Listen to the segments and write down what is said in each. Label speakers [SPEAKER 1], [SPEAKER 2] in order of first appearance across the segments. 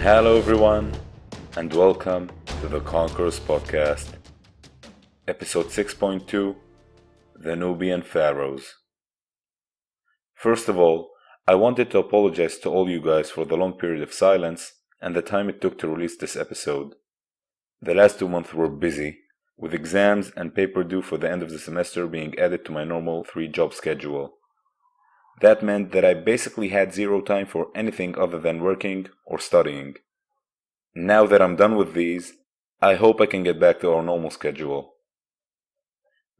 [SPEAKER 1] Hello everyone, and welcome to the Conquest podcast, episode 6.2, The Nubian Pharaohs. First of all, I wanted to apologize to all you guys for the long period of silence and the time it took to release this episode. The last 2 months were busy, with exams and paper due for the end of the semester being added to my normal 3-job schedule. That meant that I basically had zero time for anything other than working or studying. Now that I'm done with these, I hope I can get back to our normal schedule.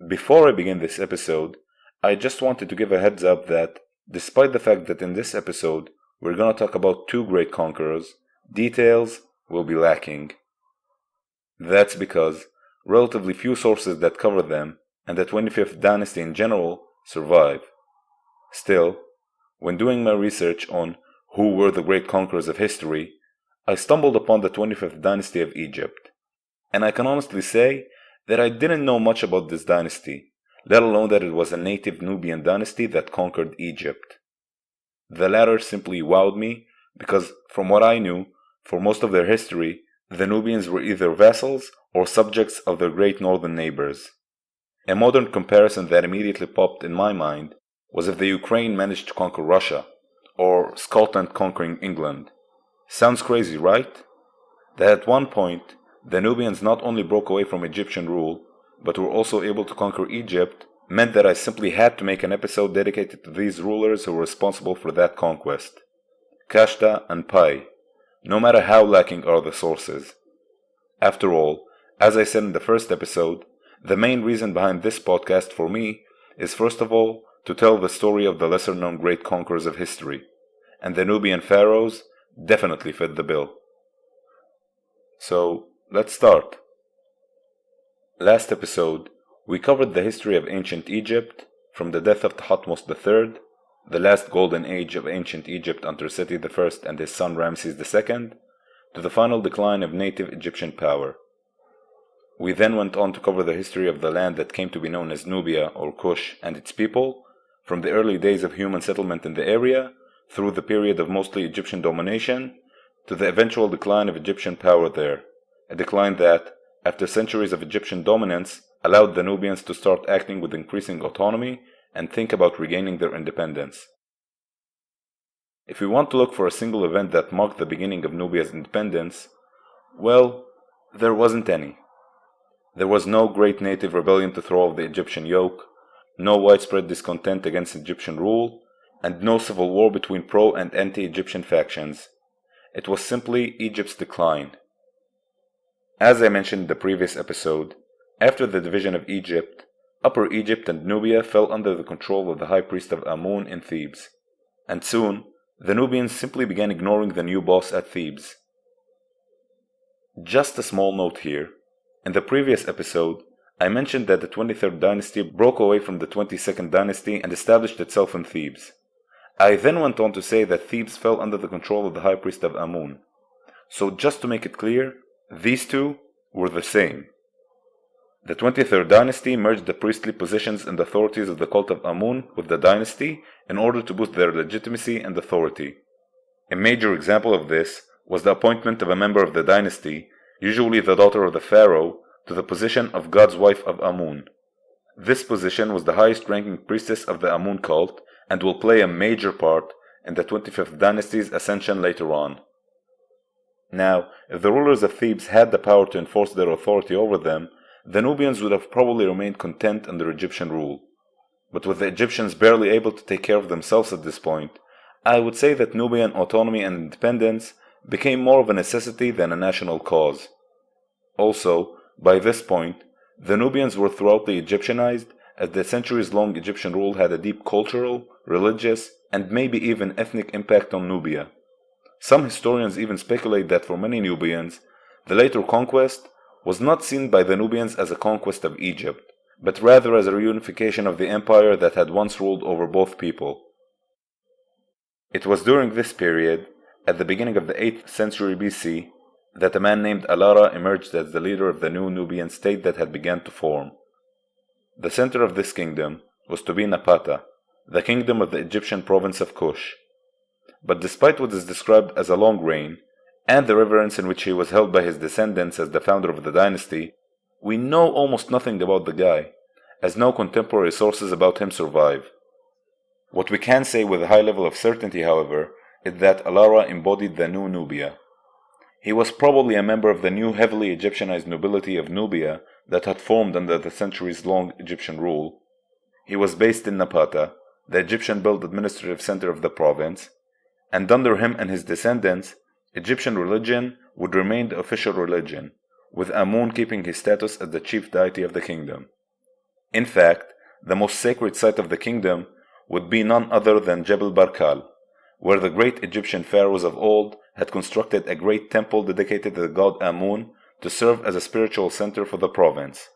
[SPEAKER 1] Before I begin this episode, I just wanted to give a heads up that, despite the fact that in this episode we're gonna talk about 2 great conquerors, details will be lacking. That's because relatively few sources that cover them, and the 25th dynasty in general, survive. Still, when doing my research on who were the great conquerors of history, I stumbled upon the 25th dynasty of Egypt, and I can honestly say that I didn't know much about this dynasty, let alone that it was a native Nubian dynasty that conquered Egypt. The latter simply wowed me because, from what I knew, for most of their history, the Nubians were either vassals or subjects of their great northern neighbors. A modern comparison that immediately popped in my mind was if the Ukraine managed to conquer Russia, or Scotland conquering England. Sounds crazy, right? That at one point, the Nubians not only broke away from Egyptian rule, but were also able to conquer Egypt, meant that I simply had to make an episode dedicated to these rulers who were responsible for that conquest. Kashta and Piye, no matter how lacking are the sources. After all, as I said in the first episode, the main reason behind this podcast for me is first of all to tell the story of the lesser-known great conquerors of history, and the Nubian Pharaohs definitely fit the bill. So, let's start. Last episode, we covered the history of ancient Egypt, from the death of Thutmose III, the last golden age of ancient Egypt under Seti I and his son Ramses II, to the final decline of native Egyptian power. We then went on to cover the history of the land that came to be known as Nubia or Kush and its people, from the early days of human settlement in the area, through the period of mostly Egyptian domination, to the eventual decline of Egyptian power there, a decline that, after centuries of Egyptian dominance, allowed the Nubians to start acting with increasing autonomy and think about regaining their independence. If we want to look for a single event that marked the beginning of Nubia's independence, well, there wasn't any. There was no great native rebellion to throw off the Egyptian yoke, no widespread discontent against Egyptian rule, and no civil war between pro and anti-Egyptian factions. It was simply Egypt's decline. As I mentioned in the previous episode, after the division of Egypt, Upper Egypt and Nubia fell under the control of the high priest of Amun in Thebes, and soon the Nubians simply began ignoring the new boss at Thebes. Just a small note here. In the previous episode, I mentioned that the 23rd dynasty broke away from the 22nd dynasty and established itself in Thebes. I then went on to say that Thebes fell under the control of the high priest of Amun. So just to make it clear, these two were the same. The 23rd dynasty merged the priestly positions and authorities of the cult of Amun with the dynasty in order to boost their legitimacy and authority. A major example of this was the appointment of a member of the dynasty, usually the daughter of the pharaoh, to the position of God's wife of Amun. This position was the highest-ranking priestess of the Amun cult and will play a major part in the 25th dynasty's ascension later on. Now, if the rulers of Thebes had the power to enforce their authority over them, the Nubians would have probably remained content under Egyptian rule. But with the Egyptians barely able to take care of themselves at this point, I would say that Nubian autonomy and independence became more of a necessity than a national cause. Also, by this point, the Nubians were throughoutly Egyptianized, as the centuries-long Egyptian rule had a deep cultural, religious, and maybe even ethnic impact on Nubia. Some historians even speculate that for many Nubians, the later conquest was not seen by the Nubians as a conquest of Egypt, but rather as a reunification of the empire that had once ruled over both people. It was during this period, at the beginning of the 8th century BC, that a man named Alara emerged as the leader of the new Nubian state that had begun to form. The center of this kingdom was to be Napata, the kingdom of the Egyptian province of Kush. But despite what is described as a long reign, and the reverence in which he was held by his descendants as the founder of the dynasty, we know almost nothing about the guy, as no contemporary sources about him survive. What we can say with a high level of certainty, however, is that Alara embodied the new Nubia. He was probably a member of the new heavily Egyptianized nobility of Nubia that had formed under the centuries-long Egyptian rule. He was based in Napata, the Egyptian-built administrative center of the province, and under him and his descendants, Egyptian religion would remain the official religion, with Amun keeping his status as the chief deity of the kingdom. In fact, the most sacred site of the kingdom would be none other than Jebel Barkal, where the great Egyptian pharaohs of old had constructed a great temple dedicated to the god Amun to serve as a spiritual center for the province.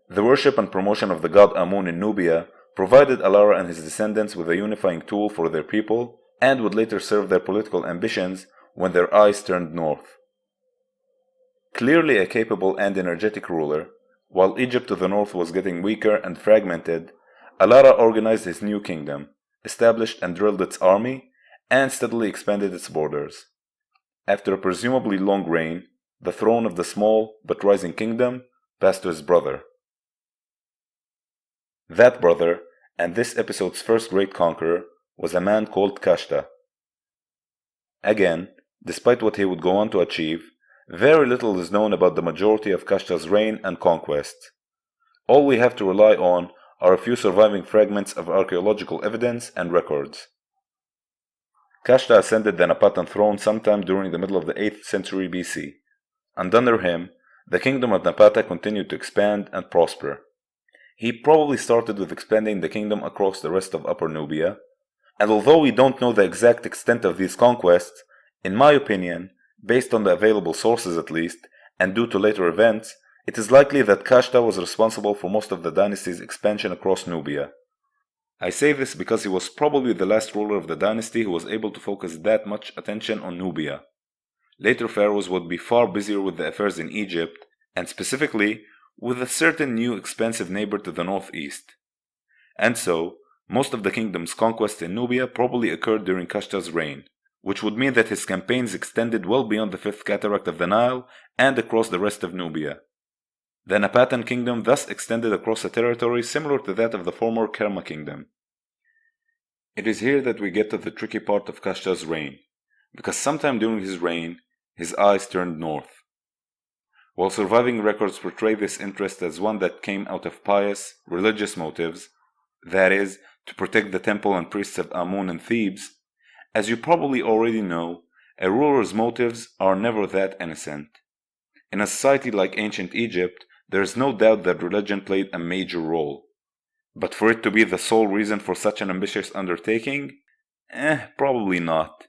[SPEAKER 1] The worship and promotion of the god Amun in Nubia provided Alara and his descendants with a unifying tool for their people and would later serve their political ambitions when their eyes turned north. Clearly a capable and energetic ruler, while Egypt to the north was getting weaker and fragmented, Alara organized his new kingdom, established and drilled its army, and steadily expanded its borders. After a presumably long reign, the throne of the small but rising kingdom passed to his brother. That brother, and this episode's first great conqueror, was a man called Kashta. Again, despite what he would go on to achieve, very little is known about the majority of Kashta's reign and conquest. All we have to rely on are a few surviving fragments of archaeological evidence and records. Kashta ascended the Napatan throne sometime during the middle of the 8th century BC, and under him, the kingdom of Napata continued to expand and prosper. He probably started with expanding the kingdom across the rest of Upper Nubia, and although we don't know the exact extent of these conquests, in my opinion, based on the available sources at least, and due to later events, it is likely that Kashta was responsible for most of the dynasty's expansion across Nubia. I say this because he was probably the last ruler of the dynasty who was able to focus that much attention on Nubia. Later pharaohs would be far busier with the affairs in Egypt, and specifically with a certain new expansive neighbor to the northeast. And so, most of the kingdom's conquest in Nubia probably occurred during Kashta's reign, which would mean that his campaigns extended well beyond the fifth cataract of the Nile and across the rest of Nubia. The Napatan kingdom thus extended across a territory similar to that of the former Kerma kingdom. It is here that we get to the tricky part of Kashta's reign, because sometime during his reign, his eyes turned north. While surviving records portray this interest as one that came out of pious, religious motives, that is, to protect the temple and priests of Amun in Thebes, as you probably already know, a ruler's motives are never that innocent. In a society like ancient Egypt, there is no doubt that religion played a major role. But for it to be the sole reason for such an ambitious undertaking? Probably not.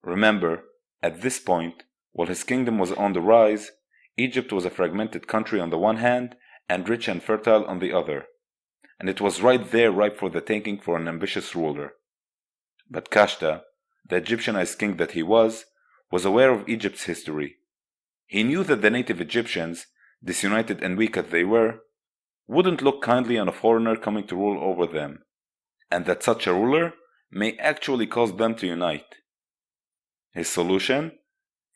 [SPEAKER 1] Remember, at this point, while his kingdom was on the rise, Egypt was a fragmented country on the one hand, and rich and fertile on the other. And it was right there ripe for the taking for an ambitious ruler. But Kashta, the Egyptianized king that he was aware of Egypt's history. He knew that the native Egyptians, disunited and weak as they were, wouldn't look kindly on a foreigner coming to rule over them, and that such a ruler may actually cause them to unite. His solution?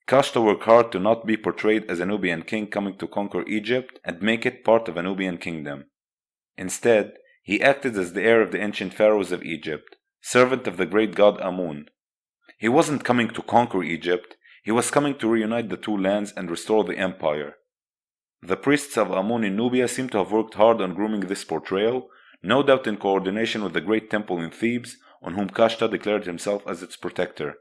[SPEAKER 1] Kashta worked hard to not be portrayed as a Nubian king coming to conquer Egypt and make it part of a Nubian kingdom. Instead, he acted as the heir of the ancient pharaohs of Egypt, servant of the great god Amun. He wasn't coming to conquer Egypt, he was coming to reunite the two lands and restore the empire. The priests of Amun in Nubia seem to have worked hard on grooming this portrayal, no doubt in coordination with the great temple in Thebes, on whom Kashta declared himself as its protector.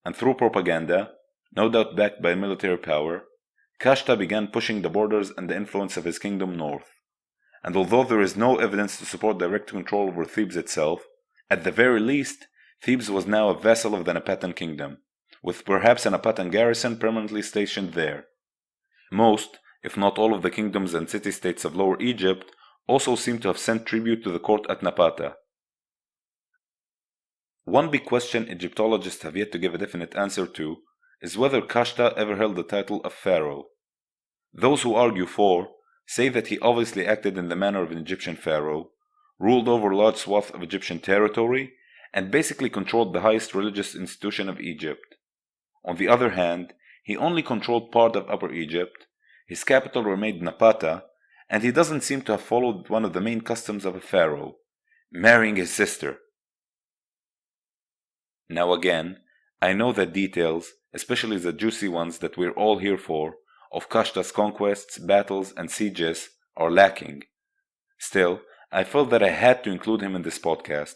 [SPEAKER 1] And through propaganda, no doubt backed by military power, Kashta began pushing the borders and the influence of his kingdom north. And although there is no evidence to support direct control over Thebes itself, at the very least, Thebes was now a vassal of the Napatan kingdom, with perhaps a Napatan garrison permanently stationed there. Most, if not all of the kingdoms and city-states of Lower Egypt also seem to have sent tribute to the court at Napata. One big question Egyptologists have yet to give a definite answer to is whether Kashta ever held the title of pharaoh. Those who argue for say that he obviously acted in the manner of an Egyptian pharaoh, ruled over a large swath of Egyptian territory, and basically controlled the highest religious institution of Egypt. On the other hand, he only controlled part of Upper Egypt, his capital remained Napata, and he doesn't seem to have followed one of the main customs of a pharaoh, marrying his sister. Now again, I know that details, especially the juicy ones that we're all here for, of Kashta's conquests, battles, and sieges, are lacking. Still, I felt that I had to include him in this podcast,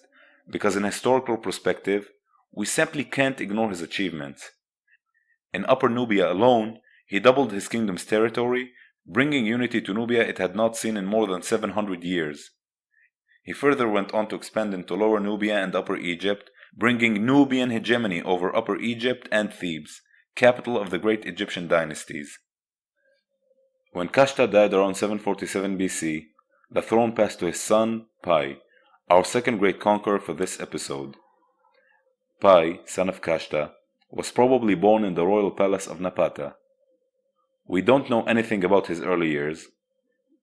[SPEAKER 1] because in a historical perspective, we simply can't ignore his achievements. In Upper Nubia alone, he doubled his kingdom's territory, bringing unity to Nubia it had not seen in more than 700 years. He further went on to expand into Lower Nubia and Upper Egypt, bringing Nubian hegemony over Upper Egypt and Thebes, capital of the great Egyptian dynasties. When Kashta died around 747 BC, the throne passed to his son, Pi, our second great conqueror for this episode. Pi, son of Kashta, was probably born in the royal palace of Napata. We don't know anything about his early years.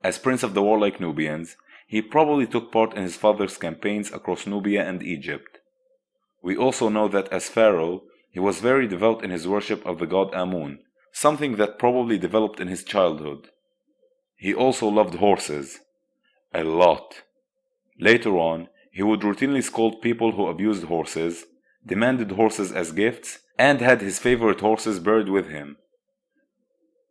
[SPEAKER 1] As prince of the warlike Nubians, he probably took part in his father's campaigns across Nubia and Egypt. We also know that as pharaoh, he was very devout in his worship of the god Amun, something that probably developed in his childhood. He also loved horses. A lot. Later on, he would routinely scold people who abused horses, demanded horses as gifts, and had his favorite horses buried with him.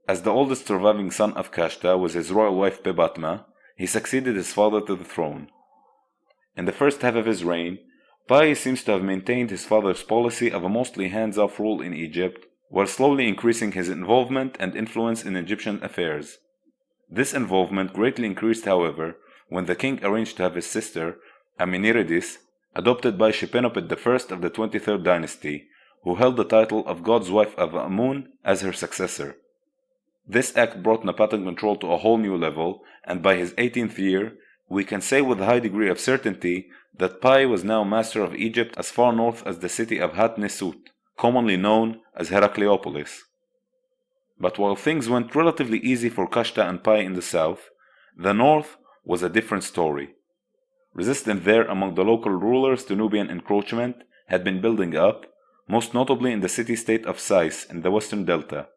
[SPEAKER 1] As the oldest surviving son of Kashta with his royal wife Bebatma, he succeeded his father to the throne. In the first half of his reign, Pi seems to have maintained his father's policy of a mostly hands-off rule in Egypt, while slowly increasing his involvement and influence in Egyptian affairs. This involvement greatly increased, however, when the king arranged to have his sister, Amenirides, adopted by Shepenopet I of the 23rd dynasty, who held the title of God's wife of Amun as her successor. This act brought Napatan control to a whole new level, and by his 18th year, we can say with a high degree of certainty that Pi was now master of Egypt as far north as the city of Hatnesut, commonly known as Heracleopolis. But while things went relatively easy for Kashta and Pi in the south, the north was a different story. Resistance there among the local rulers to Nubian encroachment had been building up, most notably in the city-state of Sais in the western delta.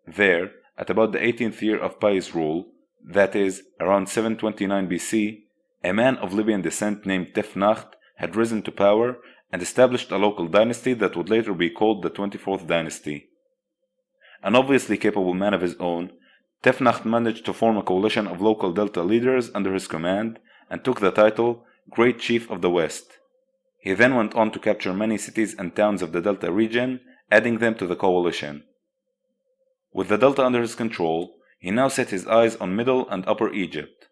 [SPEAKER 1] There, at about the 18th year of Pi's rule, that is, around 729 BC, a man of Libyan descent named Tefnacht had risen to power and established a local dynasty that would later be called the 24th dynasty. An obviously capable man of his own, Tefnacht managed to form a coalition of local delta leaders under his command and took the title Great Chief of the West. He then went on to capture many cities and towns of the delta region, adding them to the coalition. With the delta under his control, he now set his eyes on Middle and Upper Egypt.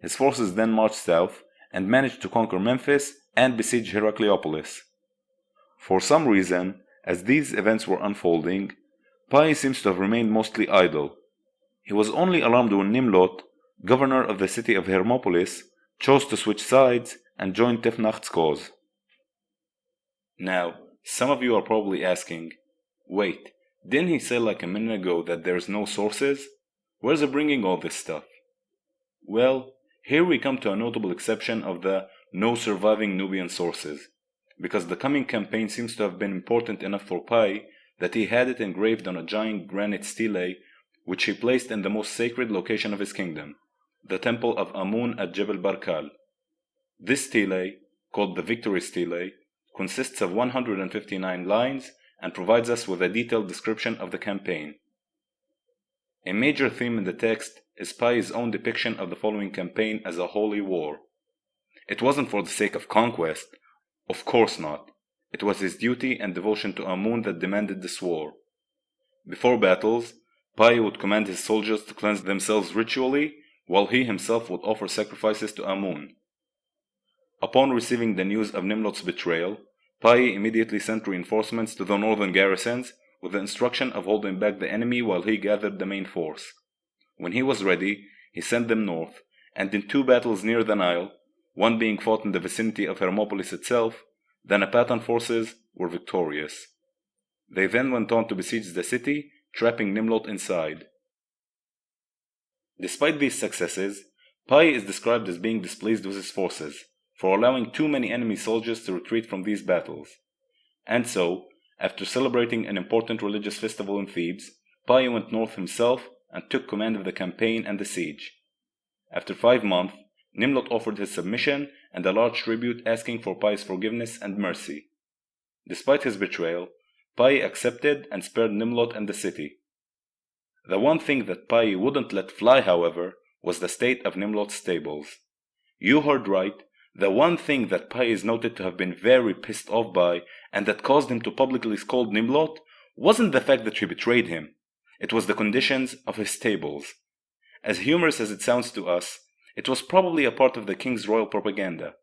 [SPEAKER 1] His forces then marched south and managed to conquer Memphis and besiege Heracleopolis. For some reason, as these events were unfolding, Pi seems to have remained mostly idle. He was only alarmed when Nimlot, governor of the city of Hermopolis, chose to switch sides and join Tefnacht's cause. Now, some of you are probably asking, wait, didn't he say like a minute ago that there's no sources? Where's he bringing all this stuff? Well, here we come to a notable exception of the no surviving Nubian sources, because the coming campaign seems to have been important enough for Pi that he had it engraved on a giant granite stele which he placed in the most sacred location of his kingdom, the temple of Amun at Jebel Barkal. This stele, called the Victory Stele, consists of 159 lines and provides us with a detailed description of the campaign. A major theme in the text is Pi's own depiction of the following campaign as a holy war. It wasn't for the sake of conquest, of course not. It was his duty and devotion to Amun that demanded this war. Before battles, Pi would command his soldiers to cleanse themselves ritually, while he himself would offer sacrifices to Amun. Upon receiving the news of Nimlot's betrayal, Pi immediately sent reinforcements to the northern garrisons with the instruction of holding back the enemy while he gathered the main force. When he was ready, he sent them north, and in 2 battles near the Nile, one being fought in the vicinity of Hermopolis itself, the Napatan forces were victorious. They then went on to besiege the city, trapping Nimlot inside. Despite these successes, Pi is described as being displeased with his forces for allowing too many enemy soldiers to retreat from these battles. And so, After celebrating an important religious festival in Thebes, Piye went north himself and took command of the campaign and the siege. After 5 months, Nimlot offered his submission and a large tribute asking for Piye's forgiveness and mercy. Despite his betrayal, Piye accepted and spared Nimlot and the city. The one thing that Piye wouldn't let fly, however, was the state of Nimlot's stables. You heard right, the one thing that Piye is noted to have been very pissed off by and that caused him to publicly scold Nimlot wasn't the fact that she betrayed him. It was the conditions of his stables. As humorous as it sounds to us, it was probably a part of the king's royal propaganda,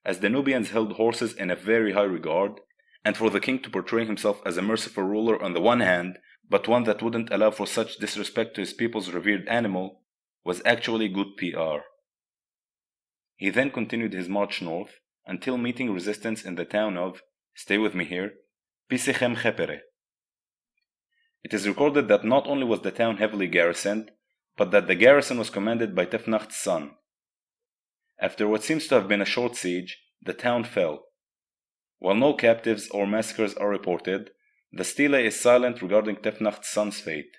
[SPEAKER 1] as the Nubians held horses in a very high regard, and for the king to portray himself as a merciful ruler on the one hand, but one that wouldn't allow for such disrespect to his people's revered animal, was actually good PR. He then continued his march north until meeting resistance in the town of, stay with me here, Pisichem Khepere. It is recorded that not only was the town heavily garrisoned, but that the garrison was commanded by Tefnacht's son. After what seems to have been a short siege, the town fell. While no captives or massacres are reported, the stele is silent regarding Tefnacht's son's fate.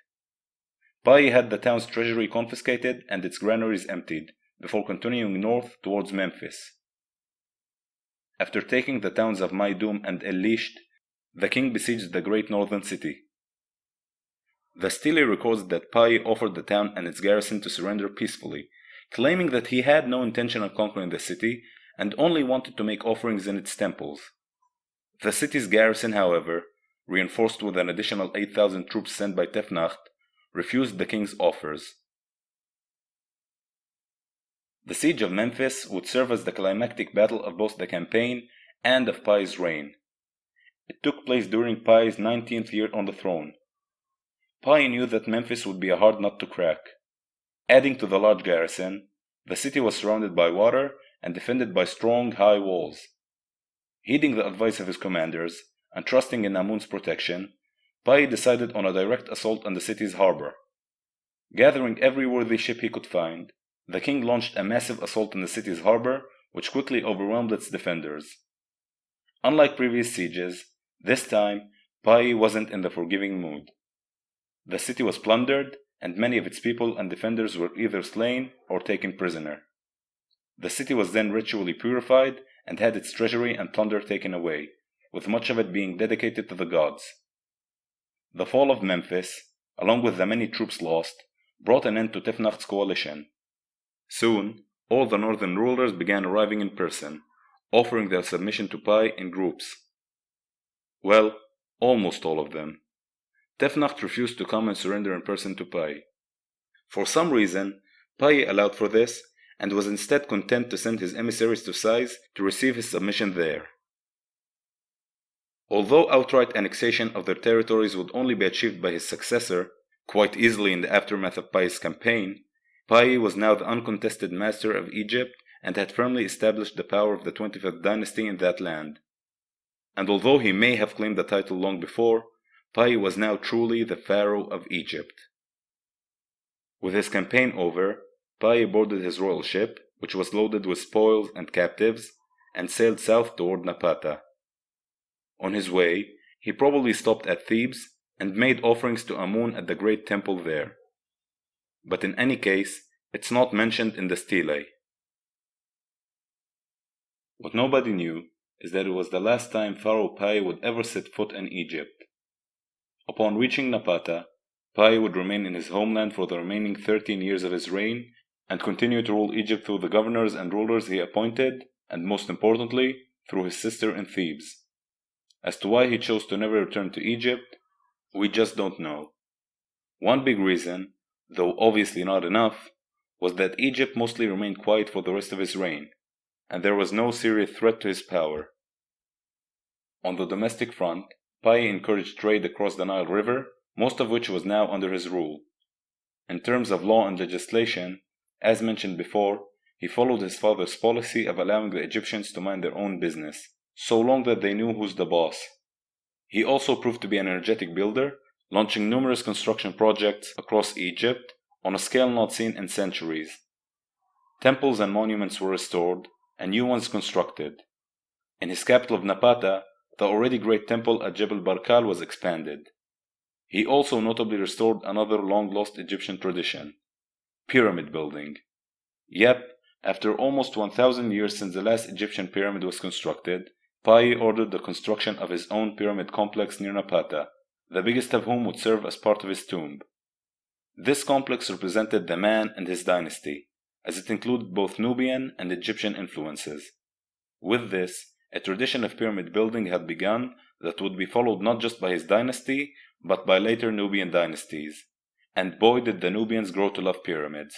[SPEAKER 1] Piye had the town's treasury confiscated and its granaries emptied, before continuing north towards Memphis. After taking the towns of Maydum and El-Lisht, the king besieged the great northern city. The stele records that Piye offered the town and its garrison to surrender peacefully, claiming that he had no intention of conquering the city and only wanted to make offerings in its temples. The city's garrison, however, reinforced with an additional 8,000 troops sent by Tefnacht, refused the king's offers. The siege of Memphis would serve as the climactic battle of both the campaign and of Piye's reign. It took place during Piye's 19th year on the throne. Piye knew that Memphis would be a hard nut to crack. Adding to the large garrison, the city was surrounded by water and defended by strong, high walls. Heeding the advice of his commanders and trusting in Amun's protection, Piye decided on a direct assault on the city's harbor. Gathering every worthy ship he could find, the king launched a massive assault on the city's harbor, which quickly overwhelmed its defenders. Unlike previous sieges, this time Piye wasn't in the forgiving mood. The city was plundered, and many of its people and defenders were either slain or taken prisoner. The city was then ritually purified and had its treasury and plunder taken away, with much of it being dedicated to the gods. The fall of Memphis, along with the many troops lost, brought an end to Tefnacht's coalition. Soon, all the northern rulers began arriving in person, offering their submission to Piye in groups. Well, almost all of them. Tefnacht refused to come and surrender in person to Piye. For some reason, Piye allowed for this, and was instead content to send his emissaries to Sais to receive his submission there. Although outright annexation of their territories would only be achieved by his successor, quite easily in the aftermath of Piye's campaign, Piye was now the uncontested master of Egypt and had firmly established the power of the 25th dynasty in that land. And although he may have claimed the title long before, Piye was now truly the pharaoh of Egypt. With his campaign over, Piye boarded his royal ship, which was loaded with spoils and captives, and sailed south toward Napata. On his way, he probably stopped at Thebes and made offerings to Amun at the great temple there. But in any case, it's not mentioned in the stele. What nobody knew is that it was the last time Pharaoh Piye would ever set foot in Egypt. Upon reaching Napata, Piye would remain in his homeland for the remaining 13 years of his reign and continue to rule Egypt through the governors and rulers he appointed, and most importantly, through his sister in Thebes. As to why he chose to never return to Egypt, we just don't know. One big reason, though obviously not enough, was that Egypt mostly remained quiet for the rest of his reign, and there was no serious threat to his power. On the domestic front, Piye encouraged trade across the Nile River, most of which was now under his rule. In terms of law and legislation, as mentioned before, he followed his father's policy of allowing the Egyptians to mind their own business, so long that they knew who's the boss. He also proved to be an energetic builder, launching numerous construction projects across Egypt on a scale not seen in centuries. Temples and monuments were restored, and new ones constructed. In his capital of Napata, the already great temple at Jebel Barkal was expanded. He also notably restored another long-lost Egyptian tradition: pyramid building. Yep, after almost 1,000 years since the last Egyptian pyramid was constructed, Piye ordered the construction of his own pyramid complex near Napata, the biggest of whom would serve as part of his tomb. This complex represented the man and his dynasty, as it included both Nubian and Egyptian influences. With this, a tradition of pyramid building had begun that would be followed not just by his dynasty, but by later Nubian dynasties. And boy did the Nubians grow to love pyramids.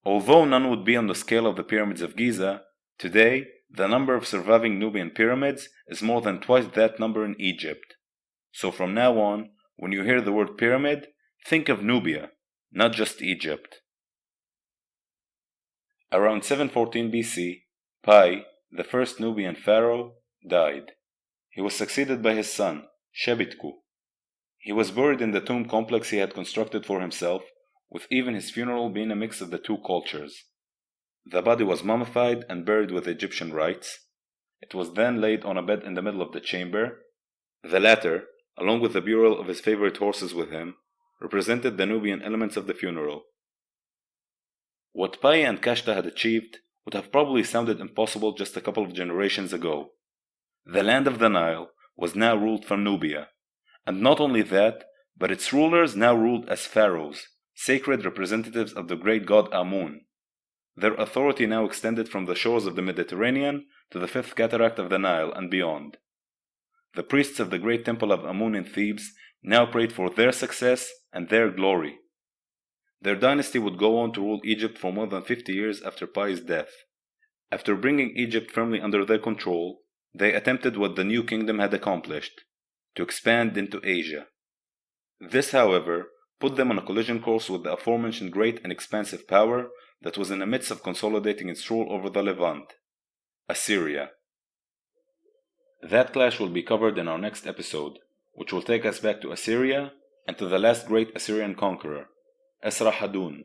[SPEAKER 1] Although none would be on the scale of the pyramids of Giza, today the number of surviving Nubian pyramids is more than twice that number in Egypt. So from now on, when you hear the word pyramid, think of Nubia, not just Egypt. Around 714 BC, Piye, the first Nubian pharaoh, died. He was succeeded by his son, Shebitku. He was buried in the tomb complex he had constructed for himself, with even his funeral being a mix of the two cultures. The body was mummified and buried with Egyptian rites. It was then laid on a bed in the middle of the chamber. The latter, along with the burial of his favorite horses with him, represented the Nubian elements of the funeral. What Piye and Kashta had achieved would have probably sounded impossible just a couple of generations ago. The land of the Nile was now ruled from Nubia, and not only that, but its rulers now ruled as pharaohs, sacred representatives of the great god Amun. Their authority now extended from the shores of the Mediterranean to the fifth cataract of the Nile and beyond. The priests of the great temple of Amun in Thebes now prayed for their success and their glory. Their dynasty would go on to rule Egypt for more than 50 years after Piye's death. After bringing Egypt firmly under their control, they attempted what the new kingdom had accomplished: to expand into Asia. This, however, put them on a collision course with the aforementioned great and expansive power that was in the midst of consolidating its rule over the Levant, Assyria. That clash will be covered in our next episode, which will take us back to Assyria and to the last great Assyrian conqueror, Esarhaddon.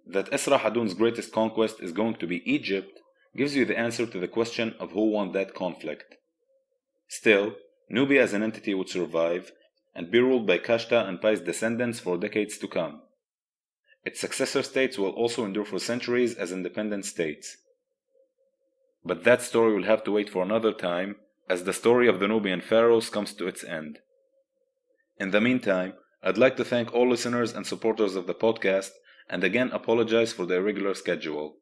[SPEAKER 1] That Esarhaddon's greatest conquest is going to be Egypt gives you the answer to the question of who won that conflict. Still, Nubia as an entity would survive and be ruled by Kashta and Piye's descendants for decades to come. Its successor states will also endure for centuries as independent states. But that story will have to wait for another time, as the story of the Nubian Pharaohs comes to its end. In the meantime, I'd like to thank all listeners and supporters of the podcast, and again apologize for the irregular schedule.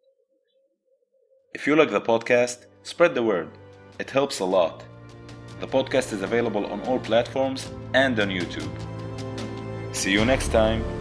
[SPEAKER 1] If you like the podcast, spread the word. It helps a lot. The podcast is available on all platforms and on YouTube. See you next time.